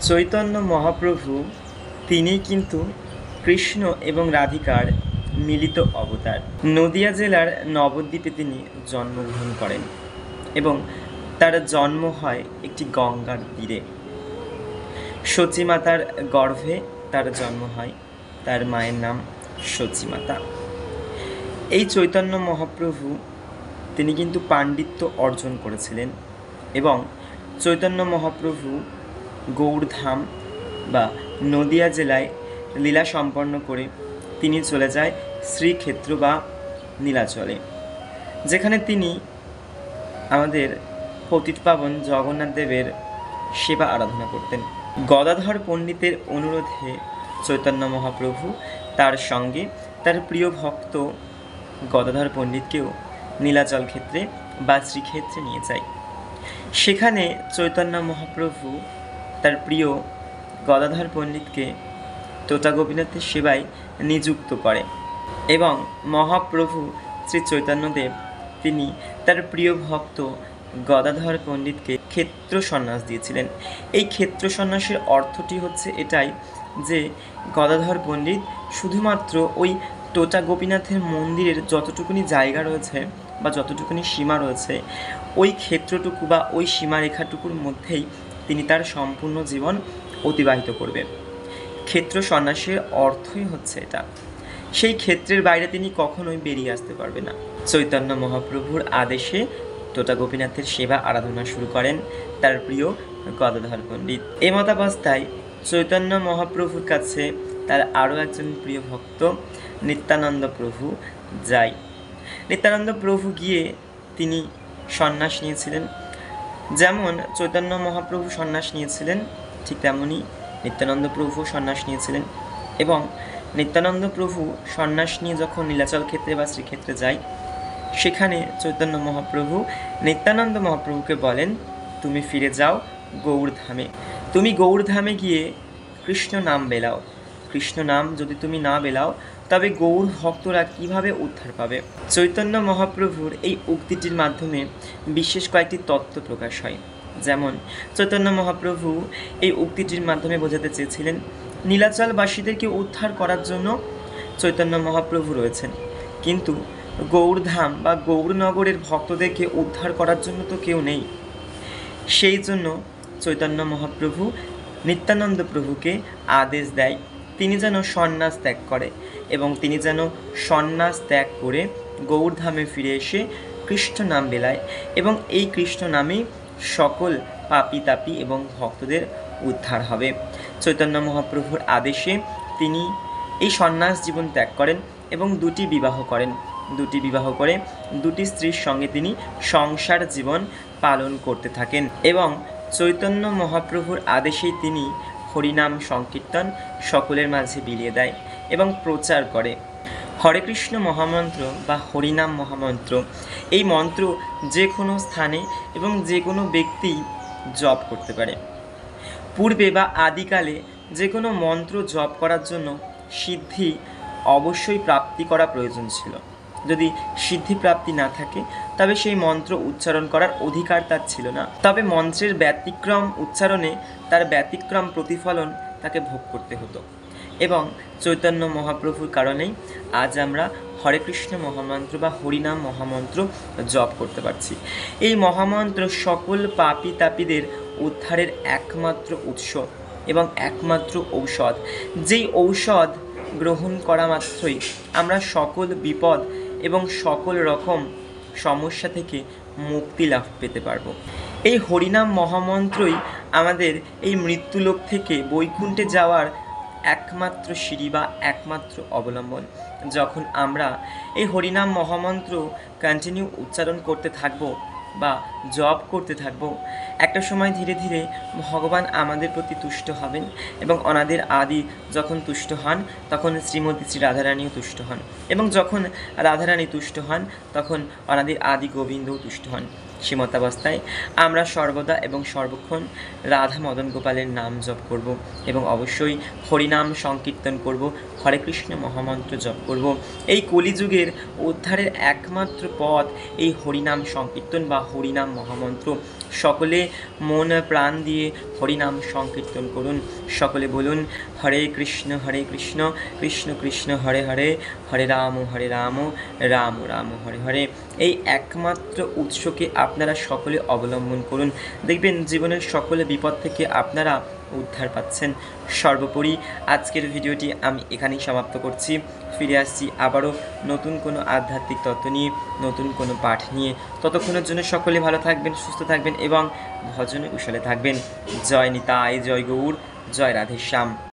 চৈতন্য মহাপ্রভু তিনি কিন্তু কৃষ্ণ এবং রাধিকার মিলিত অবতার। নদিয়া জেলার নবদ্বীপে তিনি জন্মগ্রহণ করেন এবং তার জন্ম হয় একটি গঙ্গার তীরে। সচীমাতার গর্ভে তার জন্ম হয়, তার মায়ের নাম সচীমাতা। এই চৈতন্য মহাপ্রভু তিনি কিন্তু পাণ্ডিত্য অর্জন করেছিলেন এবং চৈতন্য মহাপ্রভু গৌড়ধাম বা নদিয়া জেলায় লীলা সম্পন্ন করে তিনি চলে যায় শ্রীক্ষেত্র বা নীলাচলে, যেখানে তিনি আমাদের পতিতপাবন জগন্নাথ দেবের সেবা আরাধনা করতেন। গদাধর পণ্ডিতের অনুরোধে চৈতন্য মহাপ্রভু তার সঙ্গে তার প্রিয় ভক্ত গদাধর পণ্ডিতকেও নীলাচল ক্ষেত্রে বা শ্রীক্ষেত্রে নিয়ে যায়। সেখানে চৈতন্য মহাপ্রভু তার প্রিয় গদাধর পণ্ডিতকে তোতা গোপীনাথের সেবায় নিযুক্ত করে এবং মহাপ্রভু শ্রী চৈতন্যদেব তিনি তার প্রিয় ভক্ত গদাধর পণ্ডিতকে ক্ষেত্র সন্ন্যাস দিয়েছিলেন। এই ক্ষেত্র সন্ন্যাসের অর্থটি হচ্ছে এটাই যে গদাধর পণ্ডিত শুধুমাত্র ওই তোতা গোপীনাথের মন্দিরের যতটুকুনি জায়গা রয়েছে বা যতটুকুনি সীমা রয়েছে ওই ক্ষেত্রটুকু বা ওই সীমারেখাটুকুর মধ্যেই তিনি তার সম্পূর্ণ জীবন অতিবাহিত করবে। ক্ষেত্র সন্ন্যাসের অর্থই হচ্ছে এটা। সেই ক্ষেত্রের বাইরে তিনি কখনোই বেরিয়ে আসতে পারবে না। চৈতন্য মহাপ্রভুর আদেশে তোতা গোপীনাথের সেবা আরাধনা শুরু করেন তার প্রিয় গদাধর পণ্ডিত। এমতাবস্থায় চৈতন্য মহাপ্রভুর কাছে তার আরও একজন প্রিয় ভক্ত নিত্যানন্দ প্রভু যায়। নিত্যানন্দ প্রভু গিয়ে তিনি সন্ন্যাস নিয়েছিলেন। যেমন চৈতন্য মহাপ্রভু সন্ন্যাস নিয়েছিলেন ঠিক তেমনই নিত্যানন্দ প্রভু সন্ন্যাস নিয়েছিলেন এবং নিত্যানন্দ প্রভু সন্ন্যাস নিয়ে যখন নীলাচল ক্ষেত্রে বা শ্রীক্ষেত্রে যায় সেখানে চৈতন্য মহাপ্রভু নিত্যানন্দ মহাপ্রভুকে বলেন, তুমি ফিরে যাও গৌড়ধামে, তুমি গৌড়ধামে গিয়ে কৃষ্ণ নাম বেলাও। কৃষ্ণ নাম যদি তুমি না বেলাও তবে গৌড় ভক্তরা কিভাবে উদ্ধার পাবে? চৈতন্য মহাপ্রভুর এই উক্তিটির মাধ্যমে বিশেষ কয়েকটি তত্ত্ব প্রকাশ হয়। যেমন চৈতন্য মহাপ্রভু এই উক্তিটির মাধ্যমে বোঝাতে চেয়েছিলেন নীলাচলবাসীদেরকে উদ্ধার করার জন্য চৈতন্য মহাপ্রভু রয়েছেন, কিন্তু গৌড়ধাম বা গৌড়নগরের ভক্তদেরকে উদ্ধার করার জন্য তো কেউ নেই। সেই জন্য চৈতন্য মহাপ্রভু নিত্যানন্দ প্রভুকে আদেশ দেয় তিনি যেন সন্ন্যাস ত্যাগ করে এবং তিনি যেন সন্ন্যাস ত্যাগ করে গৌড়ধামে ফিরে এসে কৃষ্ণ নাম বেলায় এবং এই কৃষ্ণ নামেই সকল পাপী তাপী এবং ভক্তদের উদ্ধার হবে। চৈতন্য মহাপ্রভুর আদেশে তিনি এই সন্ন্যাস জীবন ত্যাগ করেন এবং দুটি বিবাহ করেন। দুটি বিবাহ করে দুটি স্ত্রীর সঙ্গে তিনি সংসার জীবন পালন করতে থাকেন এবং চৈতন্য মহাপ্রভুর আদেশেই তিনি হরিনাম সংকীর্তন সকলের মাঝে বিলিয়ে দেয় এবং প্রচার করে। হরে কৃষ্ণ মহামন্ত্র বা হরিনাম মহামন্ত্র এই মন্ত্র যে কোনো স্থানে এবং যে কোনো ব্যক্তি জপ করতে পারে। পূর্বে বা আদিকালে যে কোনো মন্ত্র জপ করার জন্য সিদ্ধি অবশ্যই প্রাপ্তি করা প্রয়োজন ছিল। যদি সিদ্ধি প্রাপ্তি না থাকে তবে সেই মন্ত্র উচ্চারণ করার অধিকার তার ছিল না। তবে মন্ত্রের ব্যতিক্রম উচ্চারণে তার ব্যতিক্রম প্রতিফলন তাকে ভোগ করতে হতো এবং চৈতন্য মহাপ্রভুর কারণেই আজ আমরা হরে কৃষ্ণ মহামন্ত্র বা হরিনাম মহামন্ত্র জপ করতে পারছি। এই মহামন্ত্র সকল পাপী তাপীদের উদ্ধারের একমাত্র উৎস এবং একমাত্র ঔষধ, যেই ঔষধ গ্রহণ করা মাত্রই আমরা সকল বিপদ এবং সকল রকম সমস্যা থেকে মুক্তি লাভ পেতে পারব। এই হরিনাম মহামন্ত্রই আমাদের এই মৃত্যুলোক থেকে বৈকুণ্ঠে যাওয়ার একমাত্র সিঁড়ি বা একমাত্র অবলম্বন। যখন আমরা এই হরিনাম মহামন্ত্র কন্টিনিউ উচ্চারণ করতে থাকব বা জপ করতে থাকব, একটা সময় ধীরে ধীরে ভগবান আমাদের প্রতি তুষ্ট হবেন এবং অনাদের আদি যখন তুষ্ট হন তখন শ্রীমতী শ্রী রাধারানীও তুষ্ট হন এবং যখন রাধারানী তুষ্ট হন তখন অনাদের আদি গোবিন্দও তুষ্ট হন। সীমতাবস্থায় আমরা সর্বদা এবং সর্বক্ষণ রাধা মদন গোপালের নাম জপ করব এবং অবশ্যই হরিনাম সংকীর্তন করব, হরে কৃষ্ণ মহামন্ত্র জপ করব। এই কলিযুগের উদ্ধারের একমাত্র পথ এই হরিনাম সংকীর্তন বা হরিনাম মহামন্ত্র। সকলে মন প্রাণ দিয়ে হরিনাম সংকীর্তন করুন। সকলে বলুন হরে কৃষ্ণ কৃষ্ণ কৃষ্ণ হরে হরে, হরে রাম রাম রাম হরে হরে। এই একমাত্র উৎসকে আপনারা সকলে অবলম্বন করুন, দেখবেন জীবনের সকল বিপদ থেকে আপনারা উদ্ধার পাচ্ছেন। সর্বোপরি আজকের ভিডিওটি আমি এখানেই সমাপ্ত করছি। ফিরে আসছি আবারও নতুন কোনো আধ্যাত্মিক তত্ত্ব নিয়ে, নতুন কোনো পাঠ নিয়ে। ততক্ষণের জন্য সকলে ভালো থাকবেন, সুস্থ থাকবেন এবং ভজনে কুশলে থাকবেন। জয় নিতাই, জয় গৌর, জয় রাধেশ্যাম।